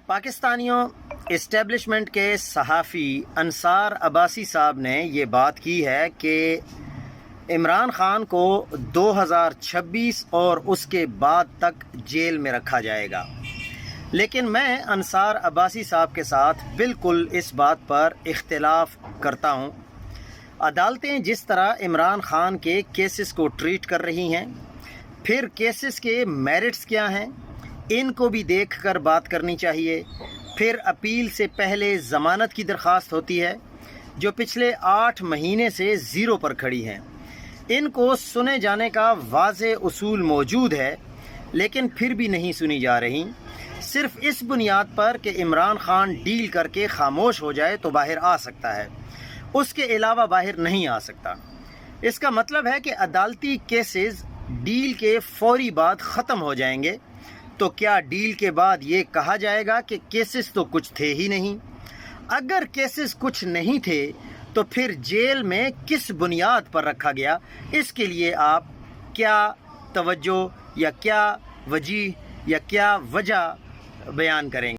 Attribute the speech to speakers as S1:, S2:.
S1: پاکستانیوں، اسٹیبلشمنٹ کے صحافی انصار عباسی صاحب نے یہ بات کی ہے کہ عمران خان کو 2026 اور اس کے بعد تک جیل میں رکھا جائے گا، لیکن میں انصار عباسی صاحب کے ساتھ بالکل اس بات پر اختلاف کرتا ہوں۔ عدالتیں جس طرح عمران خان کے کیسز کو ٹریٹ کر رہی ہیں، پھر کیسز کے میرٹس کیا ہیں، ان کو بھی دیکھ کر بات کرنی چاہیے۔ پھر اپیل سے پہلے ضمانت کی درخواست ہوتی ہے جو پچھلے 8 مہینے سے 0 پر کھڑی ہیں۔ ان کو سنے جانے کا واضح اصول موجود ہے، لیکن پھر بھی نہیں سنی جا رہی، صرف اس بنیاد پر کہ عمران خان ڈیل کر کے خاموش ہو جائے تو باہر آ سکتا ہے، اس کے علاوہ باہر نہیں آ سکتا۔ اس کا مطلب ہے کہ عدالتی کیسز ڈیل کے فوری بعد ختم ہو جائیں گے، تو کیا ڈیل کے بعد یہ کہا جائے گا کہ کیسز تو کچھ تھے ہی نہیں؟ اگر کیسز کچھ نہیں تھے تو پھر جیل میں کس بنیاد پر رکھا گیا؟ اس کے لیے آپ کیا توجہ یا کیا وجہ بیان کریں گے؟